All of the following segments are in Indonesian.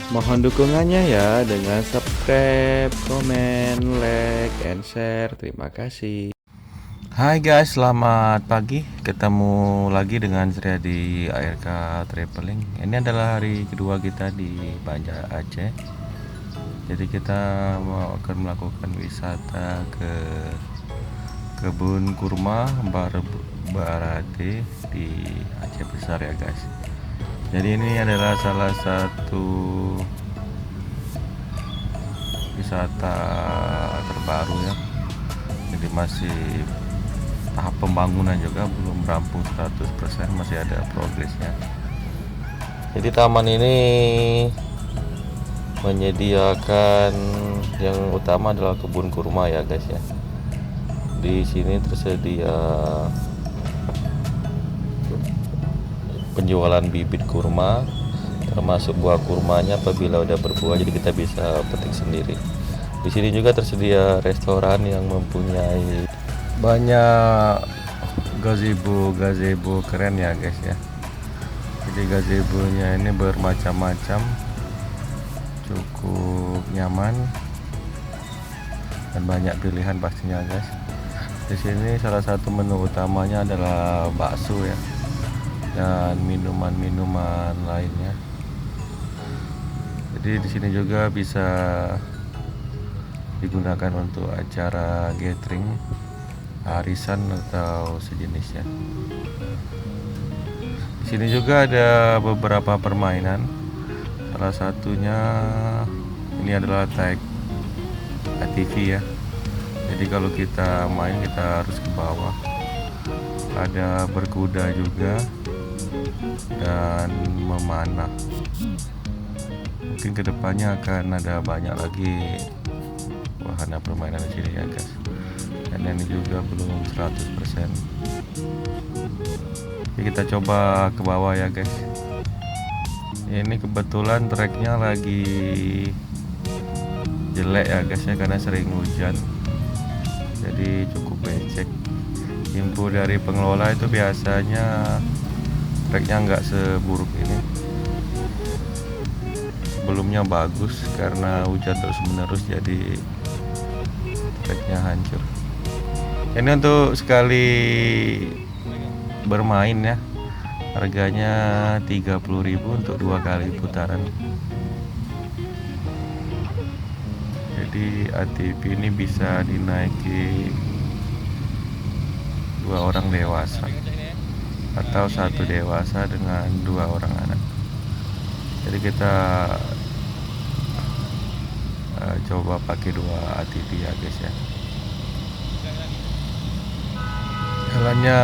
Mohon dukungannya ya dengan subscribe, komen, like, and share. Terima kasih. Hai guys, selamat pagi. Ketemu lagi dengan saya di ARK Traveling. Ini adalah hari kedua kita di Banda Aceh. Jadi kita akan melakukan wisata ke kebun kurma Barate di Aceh Besar ya guys. Jadi ini adalah salah satu wisata terbaru ya. Jadi masih tahap pembangunan juga, belum rampung 100%, masih ada progresnya. Jadi taman ini menyediakan yang utama adalah kebun kurma ya guys ya. Di sini tersedia penjualan bibit kurma, termasuk buah kurmanya apabila udah berbuah, jadi kita bisa petik sendiri. Di sini juga tersedia restoran yang mempunyai banyak gazebo keren ya guys ya. Jadi gazebonya ini bermacam-macam, cukup nyaman dan banyak pilihan pastinya guys. Di sini salah satu menu utamanya adalah bakso ya, dan minuman-minuman lainnya. Jadi di sini juga bisa digunakan untuk acara gathering, arisan atau sejenisnya. Di sini juga ada beberapa permainan. Salah satunya ini adalah tag ATV ya. Jadi kalau kita main kita harus ke bawah. Ada berkuda juga dan memanah. Mungkin kedepannya akan ada banyak lagi wahana permainan di sini ya guys. Dan ini juga belum 100%. Jadi kita coba ke bawah ya guys. Ini kebetulan treknya lagi jelek ya guys ya, karena sering hujan. Jadi cukup becek. Info dari pengelola itu biasanya treknya nggak seburuk ini. Sebelumnya bagus, karena hujan terus menerus jadi treknya hancur. Ini untuk sekali bermain ya, harganya 30.000 untuk 2 kali putaran. Jadi ATV ini bisa dinaiki 2 orang dewasa atau 1 dewasa dengan 2 orang anak. Jadi kita coba pakai 2 ATV ya guys ya. Jalannya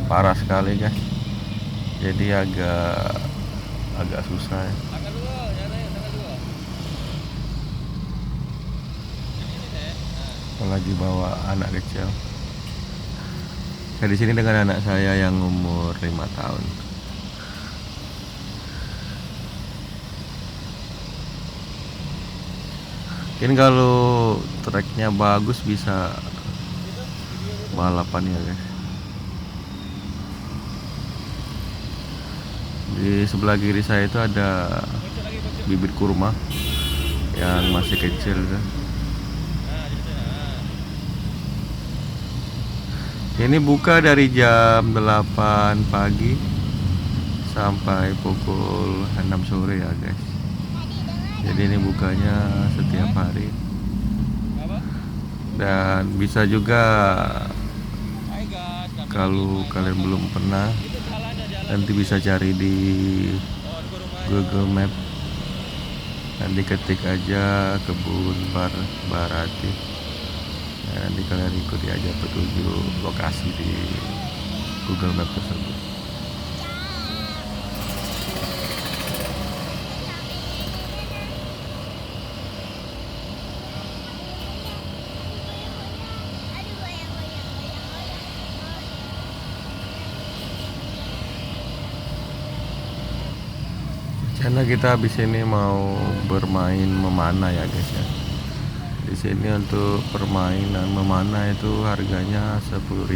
parah sekali guys, jadi agak susah ya. Apalagi bawa anak kecil. Saya di sini dengan anak saya yang umur 5 tahun. Mungkin kalau treknya bagus bisa balapan ya guys. Di sebelah kiri saya itu ada bibit kurma yang masih kecil kan. Ini buka dari jam 8 pagi sampai pukul 6 sore ya guys. Jadi ini bukanya setiap hari. Dan bisa juga, kalau kalian belum pernah, nanti bisa cari di Google Map. Nanti ketik aja kebun Barati. Nanti kalian ikuti aja petunjuk lokasi di Google Map tersebut. Karena kita habis ini mau bermain memanah ya guys ya. Di sini untuk permainan memanah itu harganya 10.000.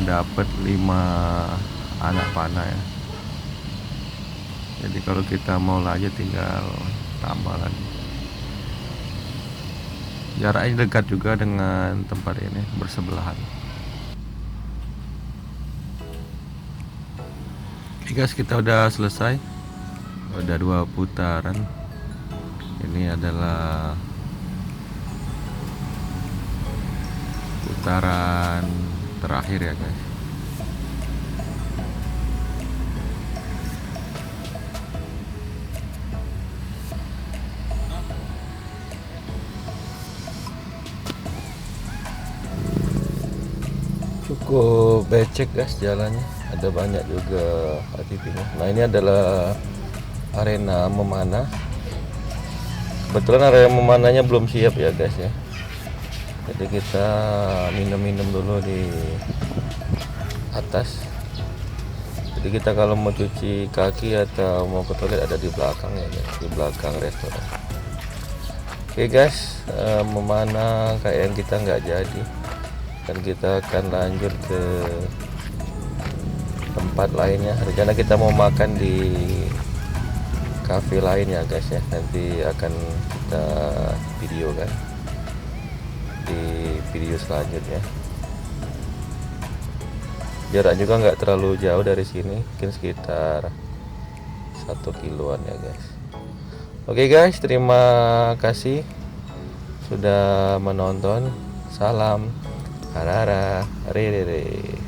Dapat 5 anak panah ya. Jadi kalau kita mau lanjut tinggal tambah lagi. Jaraknya dekat juga dengan tempat ini, bersebelahan. Oke guys, kita udah selesai. Udah 2 putaran. Ini adalah putaran terakhir ya guys. Cukup becek guys jalannya, ada banyak juga ATV-nya. Nah ini adalah arena memanah. Kebetulan area memanahnya belum siap ya guys ya. Jadi kita minum-minum dulu di atas. Jadi kita kalau mau cuci kaki atau mau ke toilet ada di belakang ya guys, di belakang restoran. Oke guys, memanah kayak yang kita nggak jadi, dan kita akan lanjut ke tempat lainnya. Rencana kita mau makan di cafe lain ya guys ya, nanti akan kita video kan di video selanjutnya. Jarak juga nggak terlalu jauh dari sini, mungkin sekitar 1 kiloan ya guys. Oke guys, terima kasih sudah menonton. Salam harara rere.